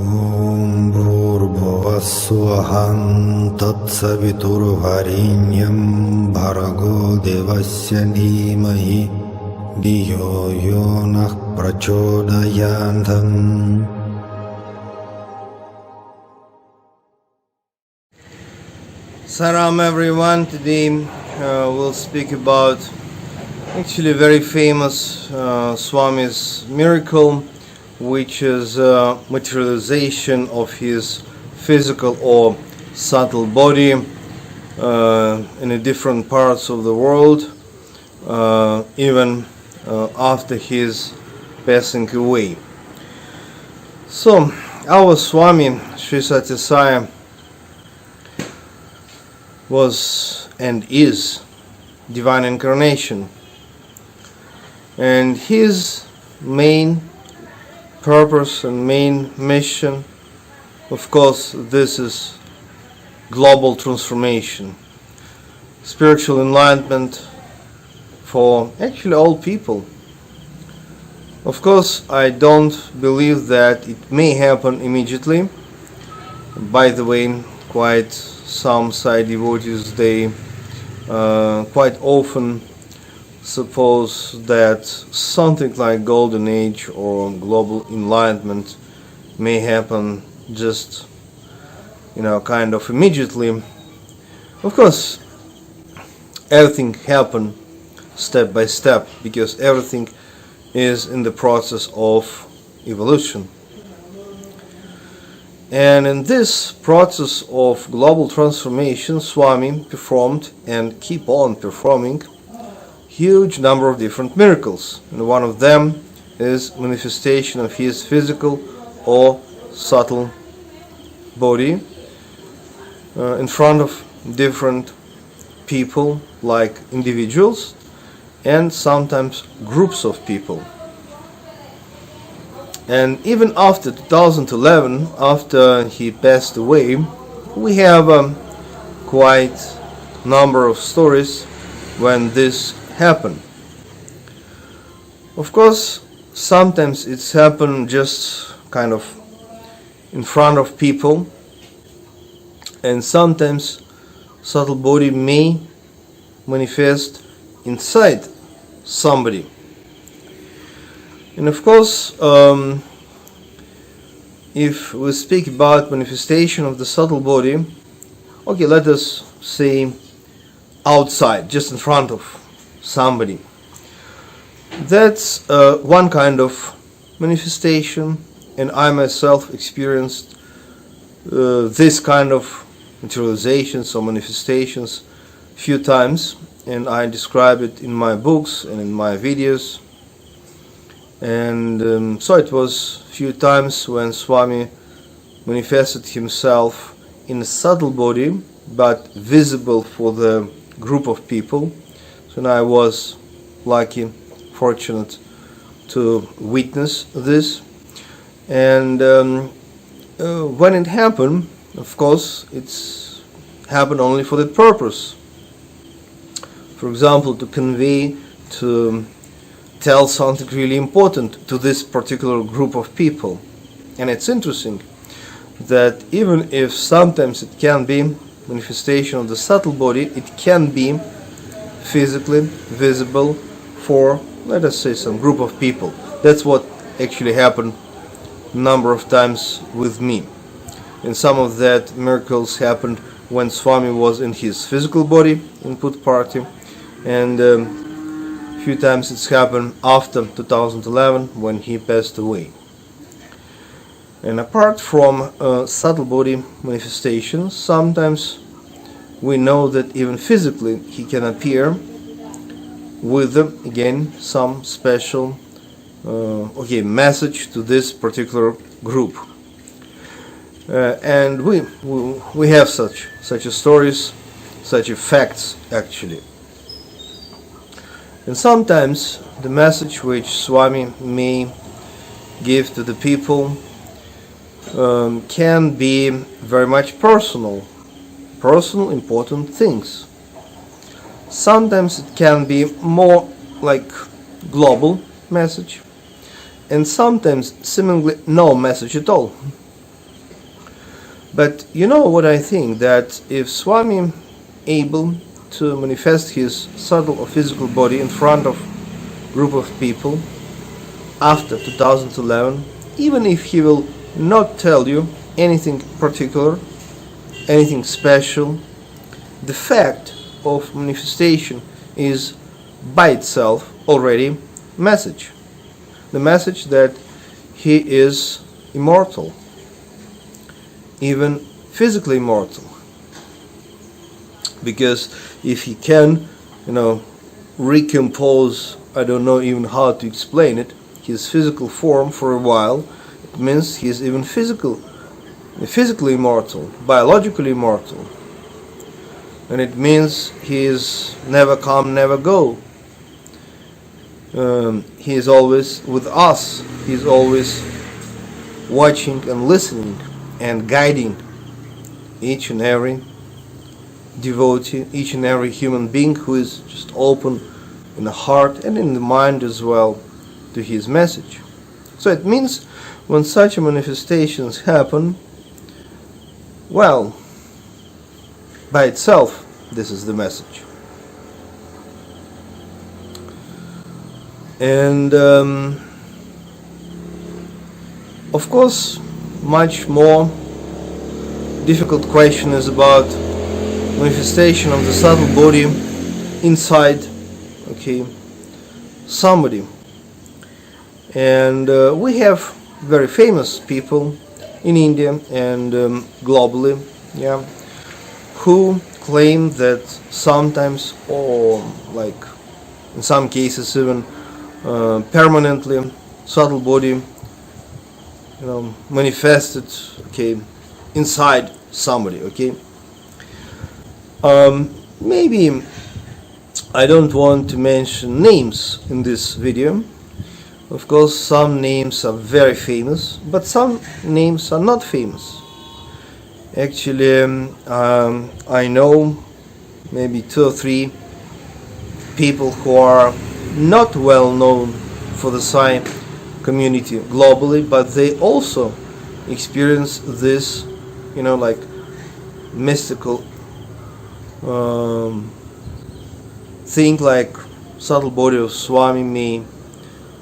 Om Bhurбhuvassuham Tatsaviturvarenyam Bhargo Devasya Dhimahi Dhiyo Yonah Prachodayantam. Saram everyone. Today we'll speak about actually a very famous Swami's miracle, which is materialization of his physical or subtle body in the different parts of the world, even after his passing away. So, our Swami, Sri Sathya Sai, was and is divine incarnation, and his main purpose and main mission, of course, this is global transformation, spiritual enlightenment for actually all people. Of course, I don't believe that it may happen immediately. By the way, quite some Sai devotees, they quite often suppose that something like golden age or global enlightenment may happen just kind of immediately. Of course, everything happens step by step, because everything is in the process of evolution. And in this process of global transformation, Swami performed and keep on performing huge number of different miracles, and one of them is manifestation of his physical or subtle body in front of different people, like individuals and sometimes groups of people. And even after 2011, after he passed away, we have quite number of stories when this happened. Of course, sometimes it's happened just kind of in front of people, and sometimes subtle body may manifest inside somebody. And of course, if we speak about manifestation of the subtle body, okay, let us say outside, just in front of somebody. That's one kind of manifestation, and I myself experienced this kind of materializations or manifestations few times, and I describe it in my books and in my videos. And so it was few times when Swami manifested himself in a subtle body, but visible for the group of people. So I was lucky, fortunate to witness this. And when it happened, of course, it's happened only for that purpose. For example, to convey, to tell something really important to this particular group of people. And it's interesting that even if sometimes it can be manifestation of the subtle body, it can be physically visible for, let us say, some group of people. That's what actually happened a number of times with me. And some of that miracles happened when Swami was in his physical body in Puttaparthi, and few times it's happened after 2011 when he passed away. And apart from subtle body manifestations, sometimes we know that even physically he can appear with again some special message to this particular group. And we have such stories, such facts actually. And sometimes the message which Swami may give to the people can be very much personal, important things. Sometimes it can be more like global message, and sometimes seemingly no message at all. But you know what I think, that if Swami able to manifest his subtle or physical body in front of group of people after 2011, even if he will not tell you anything particular, anything special, the fact of manifestation is by itself already message. The message that he is immortal, even physically immortal. Because if he can, recompose, I don't know even how to explain it, his physical form for a while, it means he is even physically immortal, biologically immortal. And it means he is never come, never go. He is always with us. He is always watching and listening and guiding each and every devotee, each and every human being who is just open in the heart and in the mind as well to his message. So it means when such manifestations happen, well, by itself, this is the message. And of course, much more difficult question is about manifestation of the subtle body inside, somebody. And we have very famous people in India and globally, who claim that sometimes, or like in some cases even permanently, subtle body manifested inside somebody. Maybe I don't want to mention names in this video. Of course, some names are very famous, but some names are not famous. Actually, I know maybe 2 or 3 people who are not well known for the Sai community globally, but they also experience this, like mystical thing, like subtle body of Swami may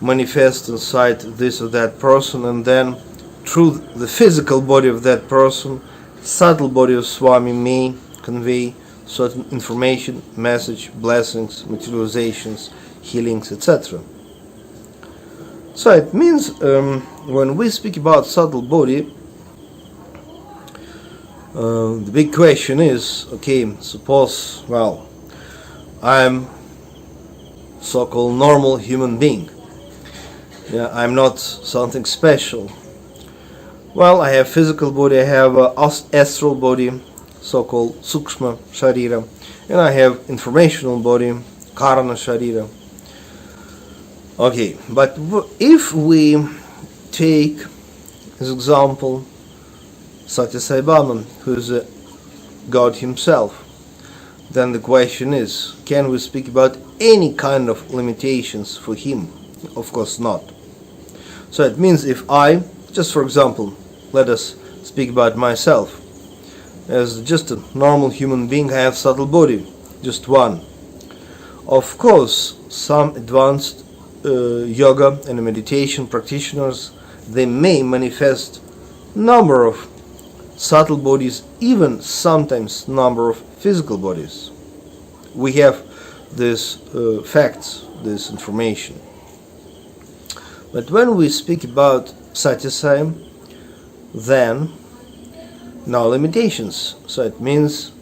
manifest inside this or that person, and then through the physical body of that person, subtle body of Swami may convey certain information, message, blessings, materializations, healings, etc. So it means when we speak about subtle body, the big question is, suppose, I'm so-called normal human being. I'm not something special. I have physical body, I have astral body, so-called Sukshma Sharira, and I have informational body, Karana Sharira. But if we take as example Sathya Sai who is a God himself, then the question is, can we speak about any kind of limitations for him? Of course not. So it means if I, just for example, let us speak about myself, as just a normal human being, I have subtle body, just one. Of course, some advanced yoga and meditation practitioners, they may manifest number of subtle bodies, even sometimes number of physical bodies. We have these facts, this information. But when we speak about Sathya Sai, then no limitations. So it means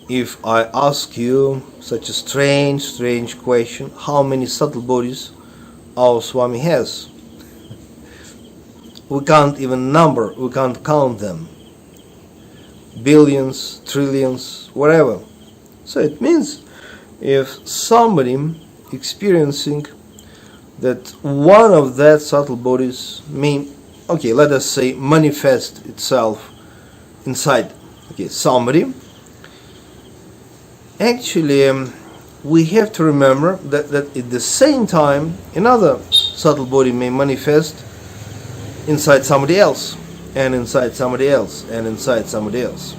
if I ask you such a strange question, how many subtle bodies our Swami has? We can't even number, we can't count them. Billions, trillions, whatever. So it means if somebody experiencing that one of that subtle bodies may, let us say, manifest itself inside somebody, actually we have to remember that at the same time another subtle body may manifest inside somebody else, and inside somebody else, and inside somebody else.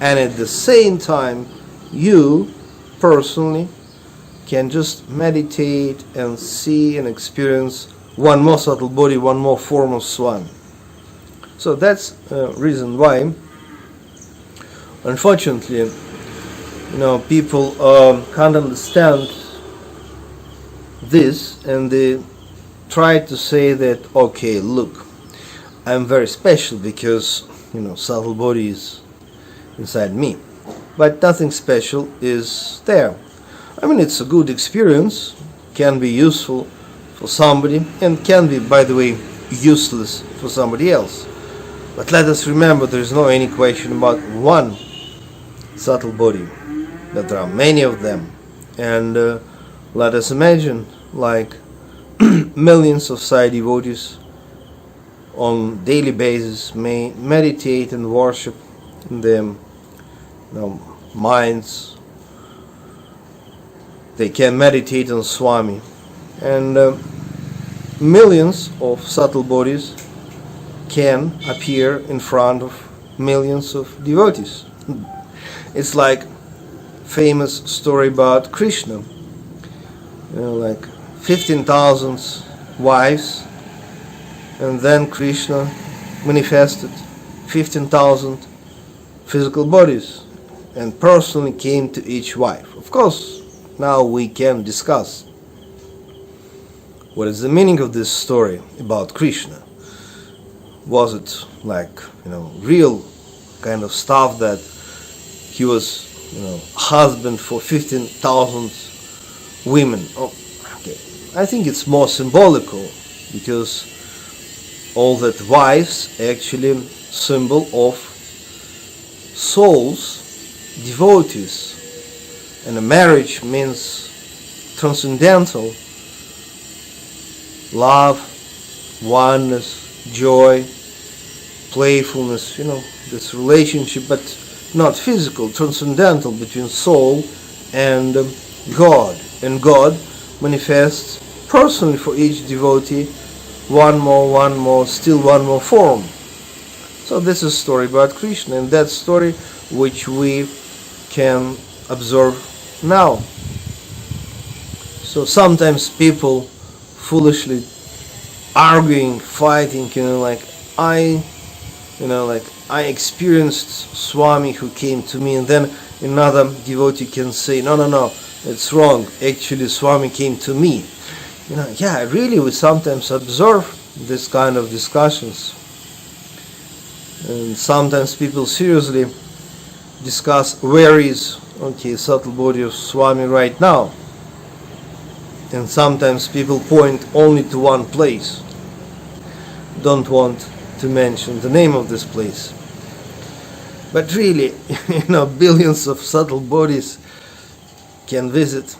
And at the same time, you personally can just meditate and see and experience one more subtle body, one more form of Swami. So that's the reason why, unfortunately, people can't understand this, and they try to say that, okay, look, I'm very special because, subtle body is inside me. But nothing special is there. I mean, it's a good experience, can be useful for somebody, and can be, by the way, useless for somebody else. But let us remember, there is no any question about one subtle body, but there are many of them. And let us imagine, like millions of Sai devotees on daily basis may meditate and worship in their minds. They can meditate on Swami, and millions of subtle bodies can appear in front of millions of devotees. It's like famous story about Krishna, like 15,000 wives, and then Krishna manifested 15,000 physical bodies and personally came to each wife. Of course, now we can discuss what is the meaning of this story about Krishna. Was it like, real kind of stuff that he was, husband for 15,000 women? Oh, okay. I think it's more symbolical, because all that wives actually symbol of souls, devotees, and a marriage means transcendental love, oneness, joy, playfulness, this relationship, but not physical, transcendental between soul and God. And God manifests personally for each devotee one more, still one more form. So this is a story about Krishna, and that story which we can observe now. So sometimes people foolishly arguing, fighting, I experienced Swami who came to me, and then another devotee can say, no, it's wrong. Actually, Swami came to me. Really, we sometimes observe this kind of discussions. And sometimes people seriously discuss where is, subtle body of Swami right now. And sometimes people point only to one place. Don't want to mention the name of this place. But really, billions of subtle bodies can visit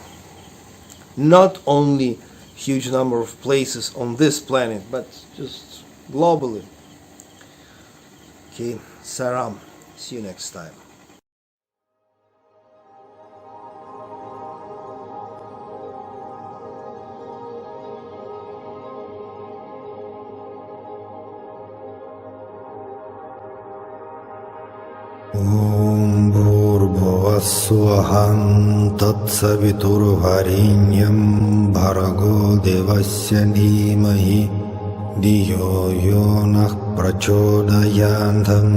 not only huge number of places on this planet, but just globally. Okay, Saram. See you next time. Om Bhurбhuvasvaham Tatsaviturvarenyam Bhargo Devasya Dhimahi Dhiyo Yonah Prachodayantam